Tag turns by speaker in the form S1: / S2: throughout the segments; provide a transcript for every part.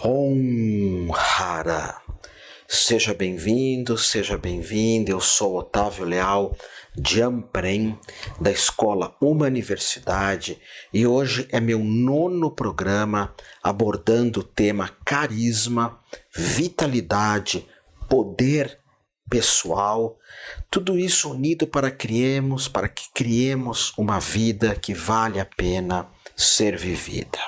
S1: Om Hara. Seja bem-vindo, seja bem-vinda. Eu sou Otávio Leal de Amprem, da Escola Uma Universidade, e hoje é meu 9º programa abordando o tema carisma, vitalidade, poder pessoal, tudo isso unido para que criemos uma vida que vale a pena ser vivida.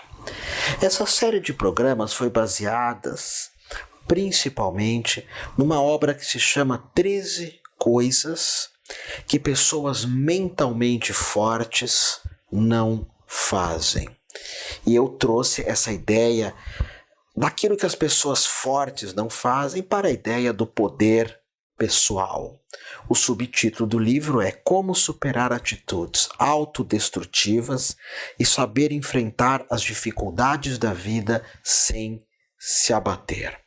S1: Essa série de programas foi baseada principalmente numa obra que se chama 13 Coisas que Pessoas Mentalmente Fortes Não Fazem. E eu trouxe essa ideia daquilo que as pessoas fortes não fazem para a ideia do poder pessoal. O subtítulo do livro é Como Superar Atitudes Autodestrutivas e Saber Enfrentar as Dificuldades da Vida Sem Se Abater.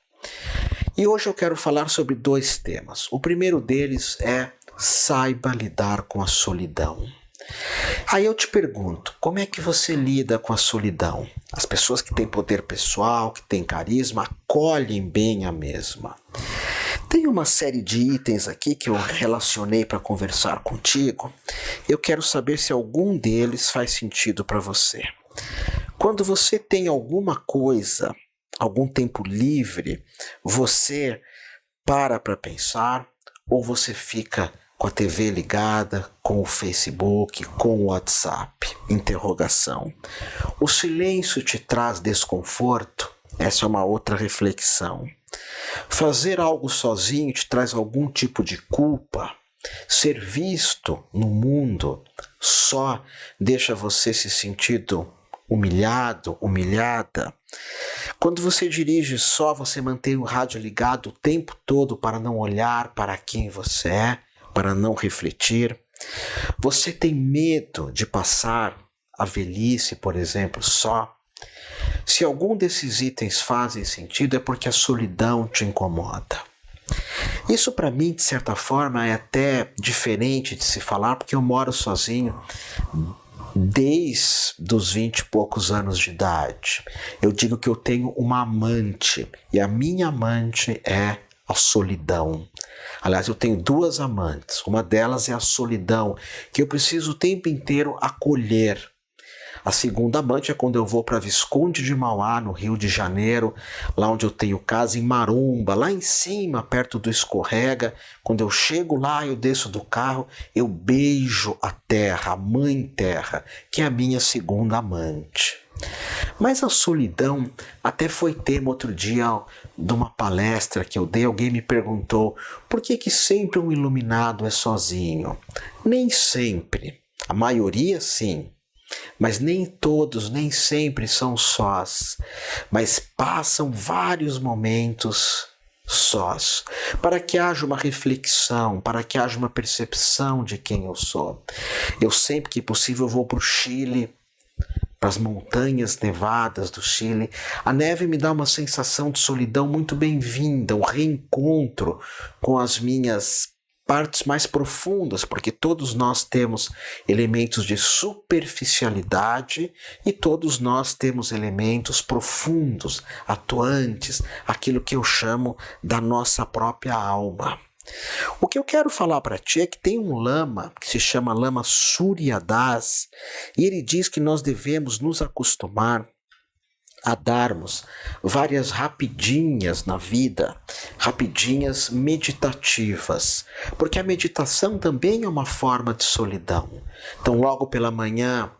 S1: E hoje eu quero falar sobre 2 temas. O primeiro deles é saiba lidar com a solidão. Aí eu te pergunto, como é que você lida com a solidão? As pessoas que têm poder pessoal, que têm carisma, acolhem bem a mesma. Tem uma série de itens aqui que eu relacionei para conversar contigo. Eu quero saber se algum deles faz sentido para você. Quando você tem alguma coisa, algum tempo livre, você para pensar ou você fica com a TV ligada, com o Facebook, com o WhatsApp? Interrogação. O silêncio te traz desconforto? Essa é uma outra reflexão. Fazer algo sozinho te traz algum tipo de culpa? Ser visto no mundo só deixa você se sentindo humilhado, humilhada? Quando você dirige só, você mantém o rádio ligado o tempo todo para não olhar para quem você é, para não refletir? Você tem medo de passar a velhice, por exemplo, só? Se algum desses itens fazem sentido, é porque a solidão te incomoda. Isso para mim, de certa forma, é até diferente de se falar, porque eu moro sozinho desde os 20 e poucos anos de idade. Eu digo que eu tenho uma amante, e a minha amante é a solidão. Aliás, eu tenho 2 amantes. Uma delas é a solidão, que eu preciso o tempo inteiro acolher. A segunda amante é quando eu vou para Visconde de Mauá, no Rio de Janeiro, lá onde eu tenho casa, em Maromba, lá em cima, perto do escorrega. Quando eu chego lá, eu desço do carro, eu beijo a terra, a mãe terra, que é a minha segunda amante. Mas a solidão até foi tema outro dia de uma palestra que eu dei. Alguém me perguntou por que sempre um iluminado é sozinho. Nem sempre, a maioria sim. Mas nem todos, nem sempre são sós, mas passam vários momentos sós, para que haja uma reflexão, para que haja uma percepção de quem eu sou. Eu sempre que possível vou para o Chile, para as montanhas nevadas do Chile. A neve me dá uma sensação de solidão muito bem-vinda, um reencontro com as minhas partes mais profundas, porque todos nós temos elementos de superficialidade e todos nós temos elementos profundos, atuantes, aquilo que eu chamo da nossa própria alma. O que eu quero falar para ti é que tem um lama que se chama Lama Surya Das, e ele diz que nós devemos nos acostumar a darmos várias rapidinhas na vida, rapidinhas meditativas, porque a meditação também é uma forma de solidão. Então, logo pela manhã,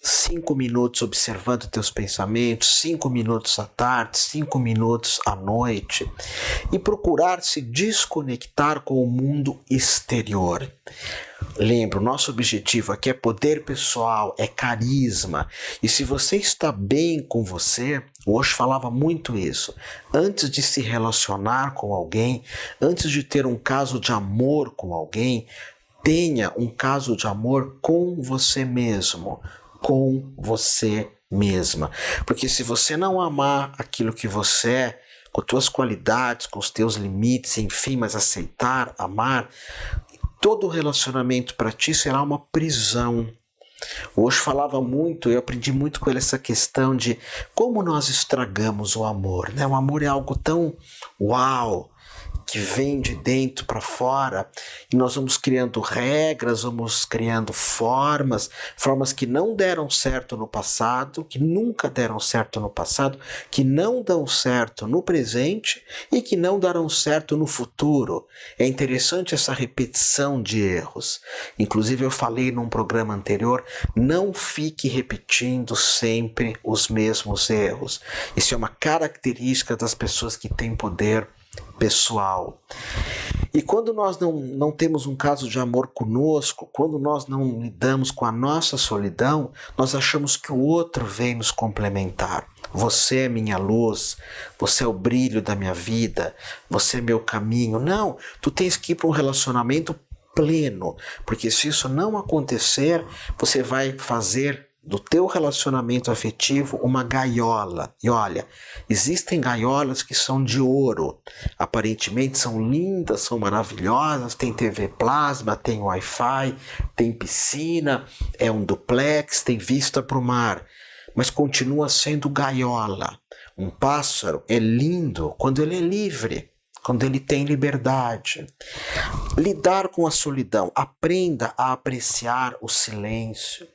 S1: 5 minutos observando teus pensamentos, 5 minutos à tarde, 5 minutos à noite, e procurar se desconectar com o mundo exterior. Lembra, o nosso objetivo aqui é poder pessoal, é carisma. E se você está bem com você, hoje falava muito isso, antes de se relacionar com alguém, antes de ter um caso de amor com alguém, tenha um caso de amor com você mesmo, com você mesma. Porque se você não amar aquilo que você é, com as tuas qualidades, com os teus limites, enfim, mas aceitar, amar, todo relacionamento para ti será uma prisão. Hoje falava muito, eu aprendi muito com ele essa questão de como nós estragamos o amor, né? O amor é algo tão uau, que vem de dentro para fora, e nós vamos criando regras, vamos criando formas que não deram certo no passado, que nunca deram certo no passado, que não dão certo no presente e que não darão certo no futuro. É interessante essa repetição de erros. Inclusive eu falei num programa anterior, não fique repetindo sempre os mesmos erros. Isso é uma característica das pessoas que têm poder pessoal. E quando nós não temos um caso de amor conosco, quando nós não lidamos com a nossa solidão, nós achamos que o outro vem nos complementar. Você é minha luz, você é o brilho da minha vida, você é meu caminho. Não, tu tens que ir para um relacionamento pleno, porque se isso não acontecer, você vai fazer do teu relacionamento afetivo uma gaiola. E olha, existem gaiolas que são de ouro, aparentemente são lindas, são maravilhosas, tem TV plasma, tem Wi-Fi, tem piscina, é um duplex, tem vista para o mar, mas continua sendo gaiola. Um pássaro é lindo quando ele é livre, quando ele tem liberdade. Lidar com a solidão, aprenda a apreciar o silêncio.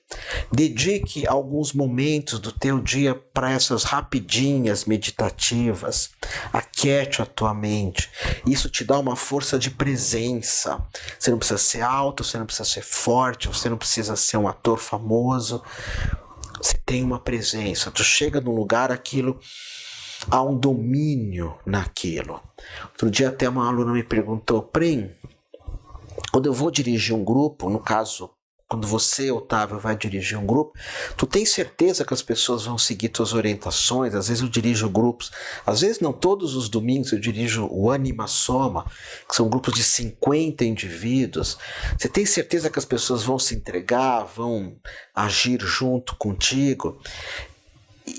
S1: Dedique alguns momentos do teu dia para essas rapidinhas meditativas. Aquiete a tua mente. Isso te dá uma força de presença. Você não precisa ser alto, você não precisa ser forte, você não precisa ser um ator famoso. Você tem uma presença. Tu chega num lugar, aquilo há um domínio naquilo. Outro dia até uma aluna me perguntou: Prem, quando eu vou dirigir um grupo, no caso, quando você, Otávio, vai dirigir um grupo, tu tem certeza que as pessoas vão seguir tuas orientações? Às vezes eu dirijo grupos, às vezes não, todos os domingos eu dirijo o Anima Soma, que são grupos de 50 indivíduos. Você tem certeza que as pessoas vão se entregar, vão agir junto contigo?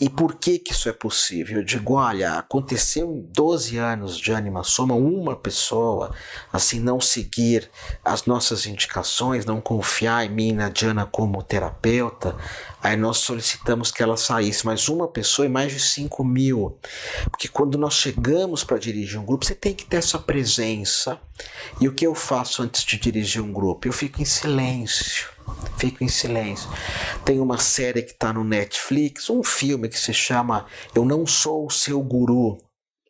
S1: E por que isso é possível? Eu digo, olha, aconteceu em 12 anos de Anima Soma, uma pessoa, assim, não seguir as nossas indicações, não confiar em mim, na Diana como terapeuta, aí nós solicitamos que ela saísse, mas uma pessoa e mais de 5 mil. Porque quando nós chegamos para dirigir um grupo, você tem que ter essa presença. E o que eu faço antes de dirigir um grupo? Eu fico em silêncio. Tem uma série que está no Netflix, um filme que se chama Eu Não Sou o Seu Guru.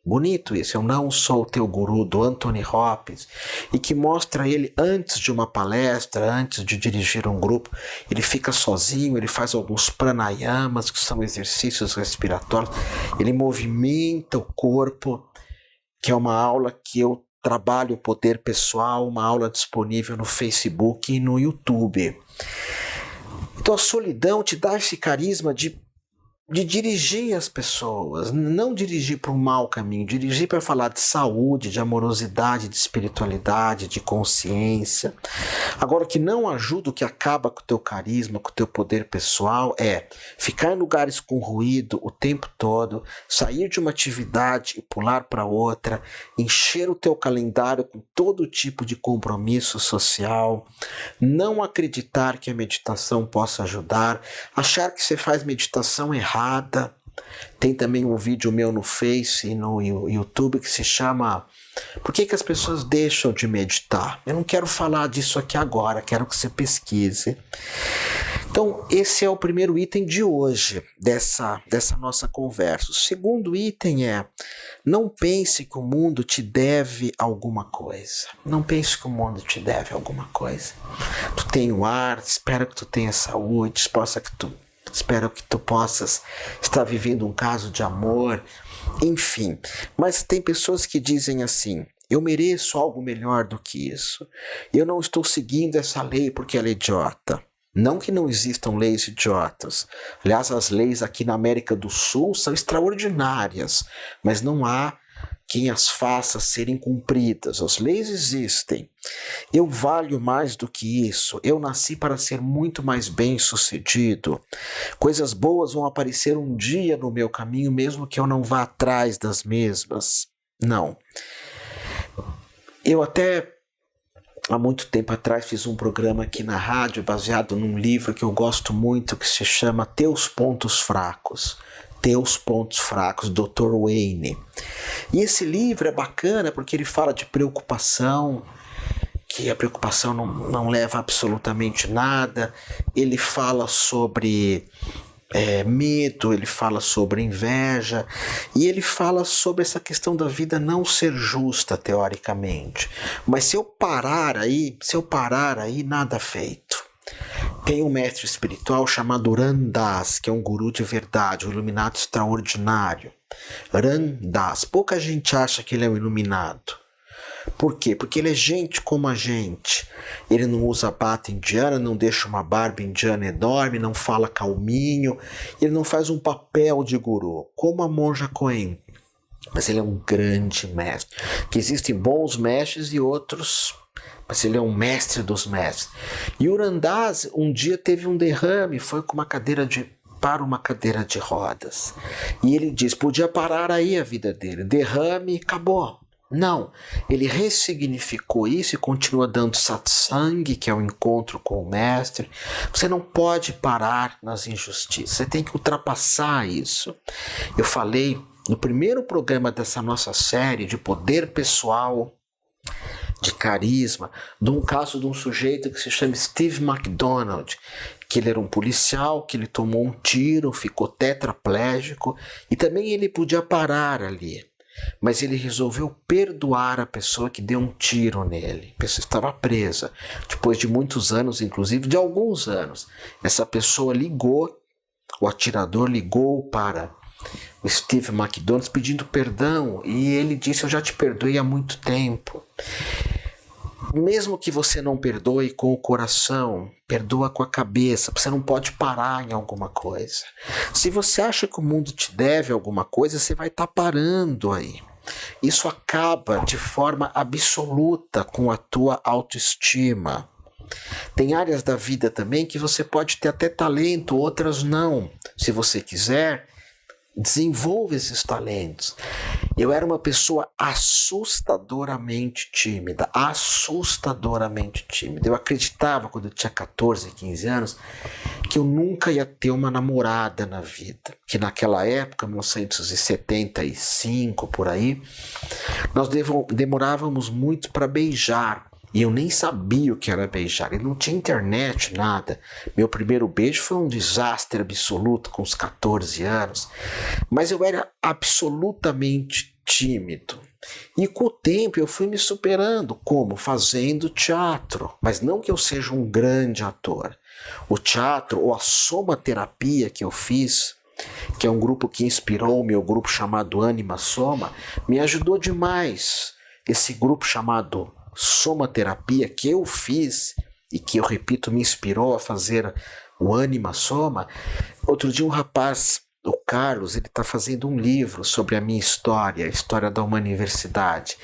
S1: Bonito isso, Eu Não Sou o Teu Guru, do Anthony Hopkins, e que mostra ele antes de uma palestra, antes de dirigir um grupo. Ele fica sozinho, ele faz alguns pranayamas, que são exercícios respiratórios, ele movimenta o corpo, que é uma aula que eu trabalho o poder pessoal, uma aula disponível no Facebook e no YouTube. Então a solidão te dá esse carisma de dirigir as pessoas, não dirigir para um mau caminho, dirigir para falar de saúde, de amorosidade, de espiritualidade, de consciência. Agora, o que não ajuda, o que acaba com o teu carisma, com o teu poder pessoal, é ficar em lugares com ruído o tempo todo, sair de uma atividade e pular para outra, encher o teu calendário com todo tipo de compromisso social, não acreditar que a meditação possa ajudar, achar que você faz meditação errada. Tem também um vídeo meu no Face e no YouTube que se chama Por que as pessoas deixam de meditar? Eu não quero falar disso aqui agora, quero que você pesquise. Então, esse é o primeiro item de hoje, dessa nossa conversa. O segundo item é: não pense que o mundo te deve alguma coisa. Não pense que o mundo te deve alguma coisa. Tu tem o ar, espero que tu tenha saúde, espero que tu possas estar vivendo um caso de amor, enfim. Mas tem pessoas que dizem assim: eu mereço algo melhor do que isso. Eu não estou seguindo essa lei porque ela é idiota. Não que não existam leis idiotas. Aliás, as leis aqui na América do Sul são extraordinárias, mas não há quem as faça serem cumpridas. As leis existem. Eu valho mais do que isso. Eu nasci para ser muito mais bem-sucedido. Coisas boas vão aparecer um dia no meu caminho, mesmo que eu não vá atrás das mesmas. Não. Eu até há muito tempo atrás fiz um programa aqui na rádio baseado num livro que eu gosto muito, que se chama Teus Pontos Fracos. Teus Pontos Fracos, Dr. Wayne. E esse livro é bacana porque ele fala de preocupação, que a preocupação não leva a absolutamente nada. Ele fala sobre medo, ele fala sobre inveja, e ele fala sobre essa questão da vida não ser justa, teoricamente. Mas se eu parar aí, nada feito. Tem um mestre espiritual chamado Ram Dass, que é um guru de verdade, um iluminado extraordinário. Ram Dass, pouca gente acha que ele é um iluminado. Por quê? Porque ele é gente como a gente. Ele não usa bata indiana, não deixa uma barba indiana enorme, não fala calminho, ele não faz um papel de guru, como a monja Coen. Mas ele é um grande mestre. Que existem bons mestres e outros, mas ele é um mestre dos mestres. E o Ram Dass um dia teve um derrame, foi com para uma cadeira de rodas. E ele diz, podia parar aí a vida dele, derrame, acabou. Não, ele ressignificou isso e continua dando satsang, que é o encontro com o mestre. Você não pode parar nas injustiças, você tem que ultrapassar isso. Eu falei no primeiro programa dessa nossa série de poder pessoal, de carisma, de um caso de um sujeito que se chama Steve McDonald, que ele era um policial, que ele tomou um tiro, ficou tetraplégico e também ele podia parar ali. Mas ele resolveu perdoar a pessoa que deu um tiro nele. A pessoa estava presa. Depois de muitos anos, inclusive de alguns anos, essa pessoa ligou, o atirador ligou para o Steve McDonald pedindo perdão. E ele disse, eu já te perdoei há muito tempo. Mesmo que você não perdoe com o coração, perdoa com a cabeça. Você não pode parar em alguma coisa. Se você acha que o mundo te deve alguma coisa, você vai estar parando aí. Isso acaba de forma absoluta com a tua autoestima. Tem áreas da vida também que você pode ter até talento, outras não. Se você quiser, desenvolva esses talentos. Eu era uma pessoa assustadoramente tímida. Eu acreditava, quando eu tinha 14, 15 anos, que eu nunca ia ter uma namorada na vida. Que naquela época, 1975, por aí, nós demorávamos muito para beijar. E eu nem sabia o que era beijar. E não tinha internet, nada. Meu primeiro beijo foi um desastre absoluto com os 14 anos. Mas eu era absolutamente tímido. E com o tempo eu fui me superando. Como? Fazendo teatro. Mas não que eu seja um grande ator. O teatro ou a somaterapia que eu fiz, que é um grupo que inspirou o meu grupo chamado Anima Soma, me ajudou demais. Esse grupo chamado somaterapia que eu fiz e que, eu repito, me inspirou a fazer o Anima Soma. Outro dia um rapaz, o Carlos, ele está fazendo um livro sobre a minha história, a história da uma universidade,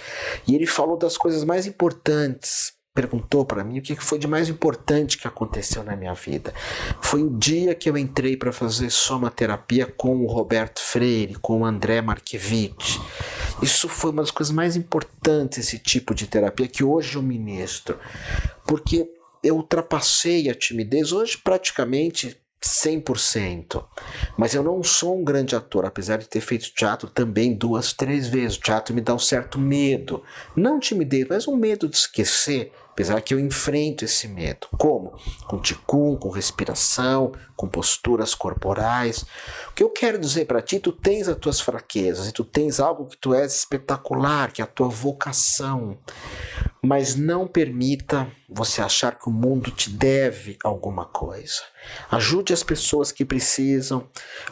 S1: e ele falou das coisas mais importantes. Perguntou para mim o que foi de mais importante que aconteceu na minha vida. Foi o dia que eu entrei para fazer somaterapia com o Roberto Freire, com o André Marquevich. Isso foi uma das coisas mais importantes, esse tipo de terapia que hoje eu ministro, porque eu ultrapassei a timidez, hoje praticamente 100%, mas eu não sou um grande ator, apesar de ter feito teatro também 2, 3 vezes. O teatro me dá um certo medo, não timidez, mas um medo de esquecer, apesar que eu enfrento esse medo. Como? Com ticum, com respiração, com posturas corporais. O que eu quero dizer para ti, tu tens as tuas fraquezas e tu tens algo que tu és espetacular, que é a tua vocação. Mas não permita você achar que o mundo te deve alguma coisa. Ajude as pessoas que precisam,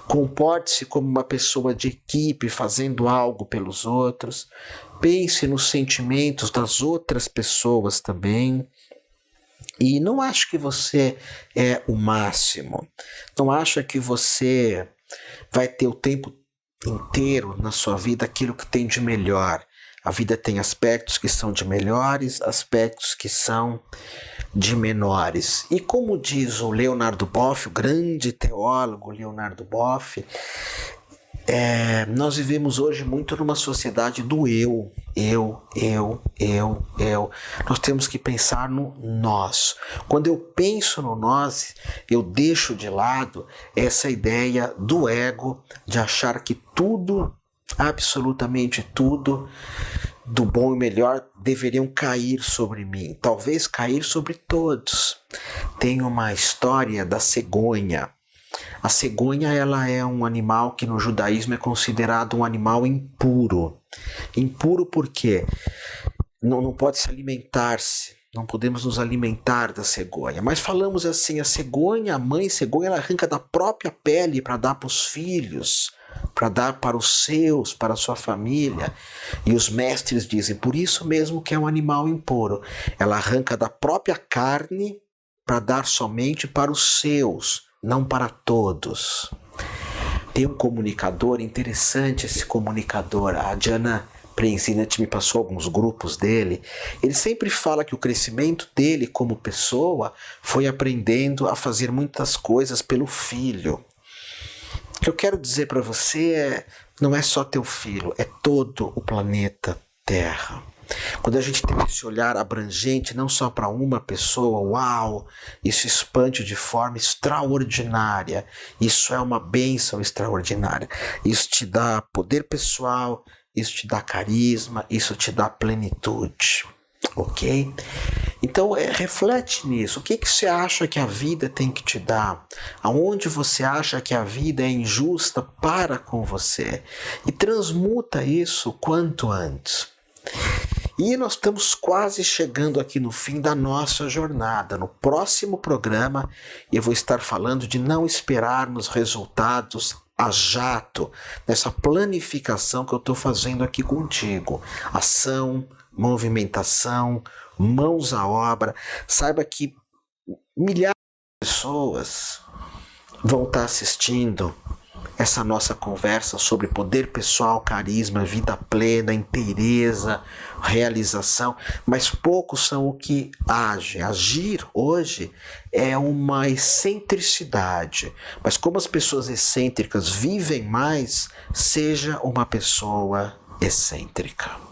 S1: comporte-se como uma pessoa de equipe fazendo algo pelos outros, pense nos sentimentos das outras pessoas também. E não ache que você é o máximo, não ache que você vai ter o tempo inteiro na sua vida aquilo que tem de melhor. A vida tem aspectos que são de melhores, aspectos que são de menores. E como diz o Leonardo Boff, o grande teólogo Leonardo Boff, nós vivemos hoje muito numa sociedade do eu. Nós temos que pensar no nós. Quando eu penso no nós, eu deixo de lado essa ideia do ego, de achar que tudo, absolutamente tudo, do bom e melhor, deveriam cair sobre mim. Talvez cair sobre todos. Tem uma história da cegonha. A cegonha, ela é um animal que no judaísmo é considerado um animal impuro. Impuro porque não pode se alimentar-se, não podemos nos alimentar da cegonha. Mas falamos assim, a cegonha, a mãe cegonha, ela arranca da própria pele para dar para os filhos, para dar para os seus, para a sua família. E os mestres dizem, por isso mesmo que é um animal impuro. Ela arranca da própria carne para dar somente para os seus, não para todos. Tem um comunicador interessante, esse comunicador, a Diana Prenzinat me passou alguns grupos dele. Ele sempre fala que o crescimento dele como pessoa foi aprendendo a fazer muitas coisas pelo filho. O que eu quero dizer para você não é só teu filho, é todo o planeta Terra. Quando a gente tem esse olhar abrangente, não só para uma pessoa, uau, isso expande de forma extraordinária. Isso é uma bênção extraordinária. Isso te dá poder pessoal, isso te dá carisma, isso te dá plenitude. Ok? Então, reflete nisso. O que você acha que a vida tem que te dar? Aonde você acha que a vida é injusta para com você? E transmuta isso quanto antes. E nós estamos quase chegando aqui no fim da nossa jornada. No próximo programa eu vou estar falando de não esperarmos resultados a jato, nessa planificação que eu estou fazendo aqui contigo. Ação, movimentação, mãos à obra. Saiba que milhares de pessoas vão estar assistindo essa nossa conversa sobre poder pessoal, carisma, vida plena, inteireza, realização, mas poucos são o que agem. Agir hoje é uma excentricidade, mas como as pessoas excêntricas vivem mais, seja uma pessoa excêntrica.